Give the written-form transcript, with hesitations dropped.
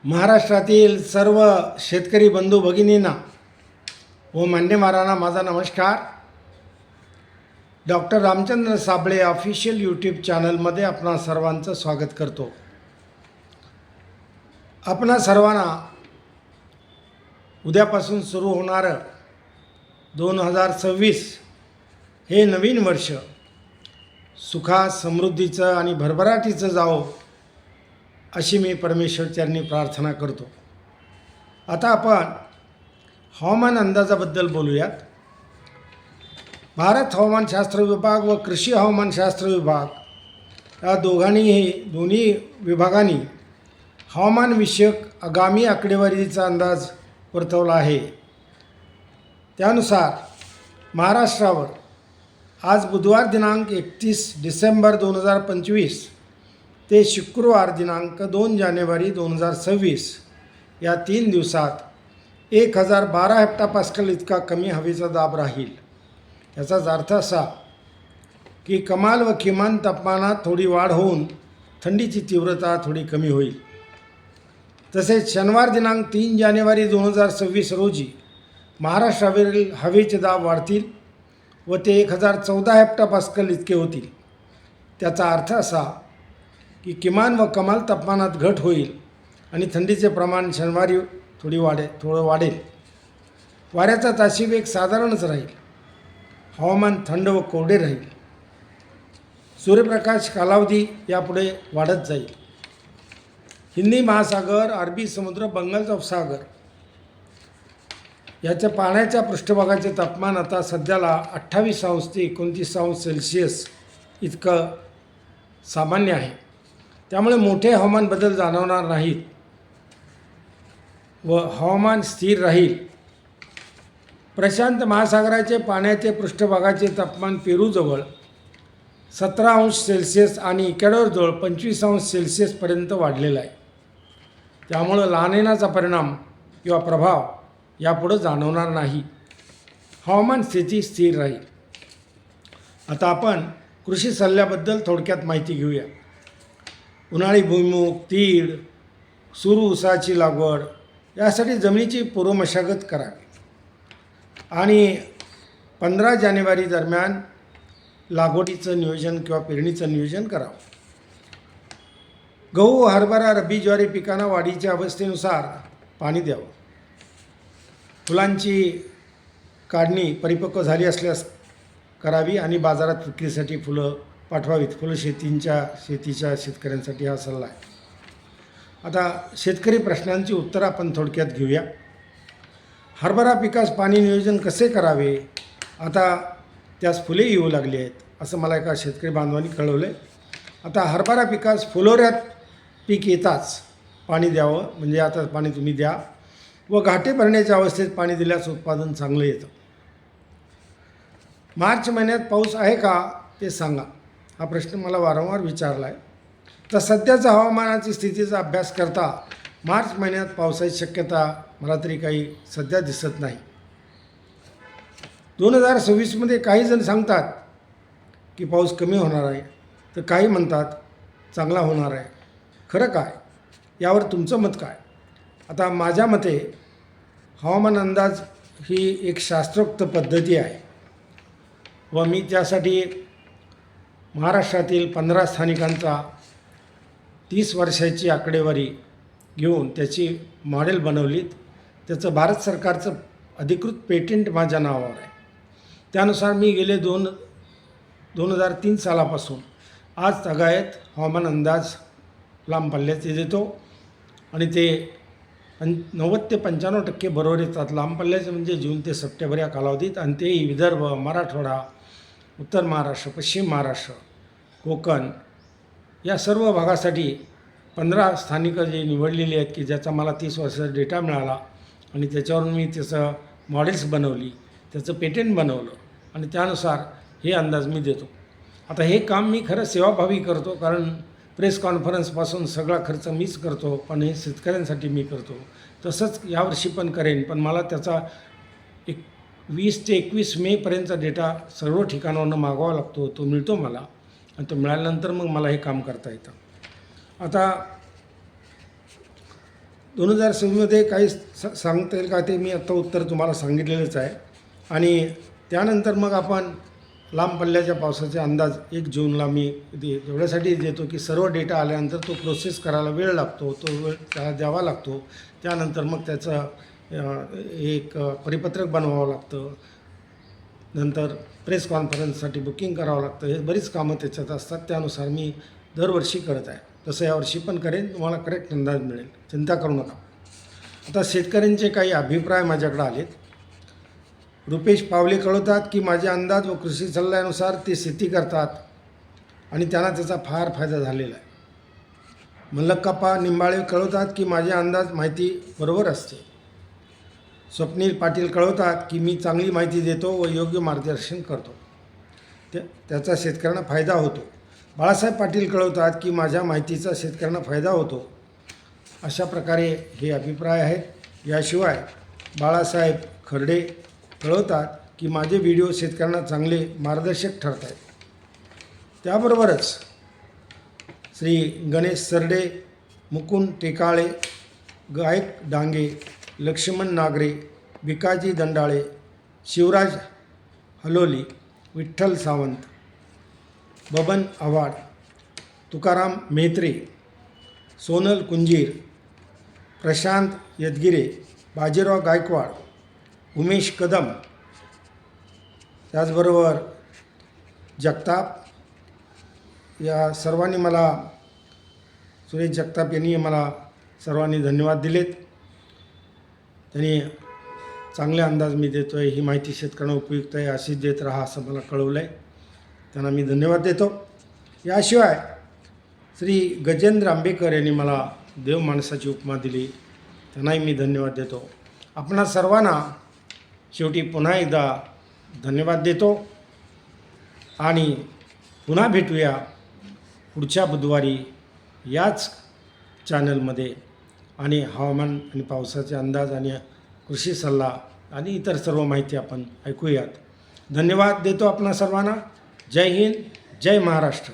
महाराष्ट्रातील सर्व शेतकरी बंधू भगिनींना व मान्यवरांना माझा नमस्कार. Doctor Ramchandra Sable official YouTube चॅनलमध्ये आपणा सर्वांचं स्वागत करतो. आपणा सर्वांना उद्यापासून सुरू होणारं 2026 हे नवीन वर्ष सुखात समृद्धीचं आणि भरभराटीचं जावो अशी मी परमेश्वरचरणी प्रार्थना करतो. आता आपण हवामान अंदाजाबद्दल बोलूयात. भारत हवामानशास्त्र विभाग व कृषी हवामानशास्त्र विभाग या दोन्ही विभागांनी हवामानविषयक आगामी आकडेवारीचा अंदाज वर्तवला आहे. त्यानुसार महाराष्ट्रावर आज बुधवार दिनांक 31 डिसेंबर 2025 ते शुक्रवार दिनांक 2 जानेवारी 2026 या 3 दिवसात 1012 हेक्टोपास्कल इतका कमी हवेचा दाब राहील. याचाच अर्थ असा की कमाल व किमान तापमानात थोडी वाढ होऊन थंडीची तीव्रता थोडी कमी होईल. तसेच शनिवार दिनांक 3 जानेवारी 2026 रोजी महाराष्ट्रावरील हवेचे दाब वाढतील व ते 1014 हेक्टोपास्कल इतके होतील. त्याचा अर्थ असा की किमान व कमाल तापमानात घट होईल आणि थंडीचे प्रमाण शनिवारी थोडं वाढेल. वाऱ्याचा ताशी वेग साधारणच राहील. हवामान थंड व कोरडे राहील. सूर्यप्रकाश कालावधी यापुढे वाढत जाईल. हिंदी महासागर, अरबी समुद्र, बंगालचा उपसागर याच्या पाण्याच्या पृष्ठभागाचे तापमान आता सध्याला 28 अंश ते 29 अंश सेल्सिअस इतकं सामान्य आहे. त्यामुळे मोठे हवामान बदल जाणवणार नाहीत व हवामान स्थिर राहील. प्रशांत महासागराचे पाण्याचे पृष्ठभागाचे तापमान पेरूजवळ 17 अंश सेल्सिअस आणि इक्वेडॉरजवळ 25 अंश सेल्सिअसपर्यंत वाढलेला आहे. त्यामुळं लानिनाचा परिणाम किंवा प्रभाव यापुढं जाणवणार नाही. हवामान स्थिती स्थिर राहील. आता आपण कृषी सल्ल्याबद्दल थोडक्यात माहिती घेऊया. उन्हाळी भुईमूग, तीळ, सुरू ऊसाची लागवड यासाठी जमिनीची पूर्वमशागत करावी आणि 15 जानेवारी दरम्यान लागवडीचं नियोजन किंवा पेरणीचं नियोजन करावं. गहू, हरभरा, रब्बी, ज्वारी पिकांना वाढीच्या अवस्थेनुसार पाणी द्यावं. फुलांची काढणी परिपक्व झाली असल्यास करावी आणि बाजारात विक्रीसाठी फुलं पाठवावीत. फुलं शेतीच्या शेतकऱ्यांसाठी हा सल्ला आहे. आता शेतकरी प्रश्नांची उत्तरं आपण थोडक्यात घेऊया. हरभरा पिकास पाणी नियोजन कसे करावे? आता त्यास फुले येऊ लागली आहेत असं मला एका शेतकरी बांधवांनी कळवलं आहे. आता हरभरा पिकास फुलोऱ्यात पीक येताच पाणी द्यावं. म्हणजे आता पाणी तुम्ही द्या व घाटे भरण्याच्या अवस्थेत पाणी दिल्यास उत्पादन चांगलं येतं. मार्च महिन्यात पाऊस आहे का ते सांगा. हा प्रश्न मला वारंवार विचारला आहे. तर सध्याचा हवामानाची स्थितीचा अभ्यास करता मार्च महिन्यात पावसाची शक्यता मला तरी काही सध्या दिसत नाही. 2026मध्ये काही जण सांगतात की पाऊस कमी होणार आहे तर काही म्हणतात चांगला होणार आहे. खरं काय? यावर तुमचं मत काय? आता माझ्या मते हवामान अंदाज ही एक शास्त्रोक्त पद्धती आहे व मी त्यासाठी महाराष्ट्रातील 15 स्थानिकांचा 30 वर्षाची आकडेवारी घेऊन त्याची मॉडेल बनवलीत. त्याचं भारत सरकारचं अधिकृत पेटंट माझ्या नावावर आहे. त्यानुसार मी गेले 2003 सालापासून आज तगायत हवामान अंदाज लांब पल्ल्याचे देतो आणि ते 90 ते 95% बरोबर येतात. लांब पल्ल्याचे म्हणजे जून ते सप्टेंबर या कालावधीत. आणि तेही विदर्भ, मराठवाडा, उत्तर महाराष्ट्र, पश्चिम महाराष्ट्र, कोकण या सर्व भागासाठी 15 स्थानिकं जे निवडलेली आहेत की ज्याचा मला 30 वर्षाचा डेटा मिळाला आणि त्याच्यावरून मी त्याचं मॉडेल्स बनवली, त्याचं पेटंट बनवलं आणि त्यानुसार हे अंदाज मी देतो. आता हे काम मी खरं सेवाभावी करतो, कारण प्रेस कॉन्फरन्सपासून सगळा खर्च मीच करतो, पण हे शेतकऱ्यांसाठी मी करतो. तसंच यावर्षी पण करेन, पण मला त्याचा 20 ते 21 मेपर्यंतचा डेटा सर्व ठिकाणावरून मागवावा लागतो. तो मिळतो मला आणि तो मिळाल्यानंतर मग मला हे काम करता येतं. आता 2026मध्ये काही सांगता येईल का ते मी आत्ता उत्तर तुम्हाला सांगितलेलंच आहे. आणि त्यानंतर मग आपण लांब पल्ल्याच्या पावसाचे अंदाज 1 जूनला मी एवढ्यासाठी देतो की सर्व डेटा आल्यानंतर तो प्रोसेस करायला वेळ लागतो, तो वेळ त्याला द्यावा लागतो. त्यानंतर मग त्याचं एक परिपत्रक बनवावं लागतं, नंतर प्रेस कॉन्फरन्ससाठी बुकिंग करावं लागतं. हे बरीच कामं त्याच्यात असतात. त्यानुसार मी दरवर्षी करत आहे. तसं यावर्षी पण करेन, तुम्हाला करेक्ट अंदाज मिळेल, चिंता करू नका. आता शेतकऱ्यांचे काही अभिप्राय माझ्याकडे आलेत. रुपेश पावले कळवतात की माझे अंदाज व कृषी सल्ल्यानुसार ते शेती करतात आणि त्यांना त्याचा फार फायदा झालेला आहे. मल्लक्काप्पा निंबाळे कळवतात की माझे अंदाज माहिती बरोबर असते. स्वप्नील पाटील कळवतात की मी चांगली माहिती देतो व योग्य मार्गदर्शन करतो, त्याचा शेतकऱ्यांना फायदा होतो. बाळासाहेब पाटील कळवतात की माझ्या माहितीचा शेतकऱ्यांना फायदा होतो. अशा प्रकारे हे अभिप्राय आहेत. याशिवाय बाळासाहेब खर्डे कळवतात की माझे व्हिडिओ शेतकऱ्यांना चांगले मार्गदर्शक ठरत आहेत. त्याबरोबरच श्री गणेश सरडे, मुकुंद टेकाळे, गायक डांगे, लक्ष्मण नागरे, भिकाजी दंडाळे, शिवराज हलोली, विठ्ठल सावंत, बबन आव्हाड, तुकाराम मेहत्रे, सोनल कुंजीर, प्रशांत यदगिरे, बाजीराव गायकवाड, उमेश कदम, त्याचबरोबर जगताप, या सर्वांनी मला, सुरेश जगताप यांनी मला सर्वांनी धन्यवाद दिलेत. त्यांनी चांगले अंदाज मी देतो आहे, ही माहिती शेतकऱ्यांना उपयुक्त आहे, अशीच देत राहा असं मला कळवलं आहे. त्यांना मी धन्यवाद देतो. याशिवाय श्री गजेंद्र आंबेकर यांनी मला देव माणसाची उपमा दिली, त्यांनाही मी धन्यवाद देतो. आपणा सर्वांना शेवटी पुन्हा एकदा धन्यवाद देतो आणि पुन्हा भेटूया पुढच्या बुधवारी याच चॅनलमध्ये आणि हवामान आणि पावसाचे अंदाज आणि कृषी सल्ला आणि इतर सर्व माहिती आपण ऐकूयात. धन्यवाद देतो आपणा सर्वांना. जय हिंद, जय महाराष्ट्र.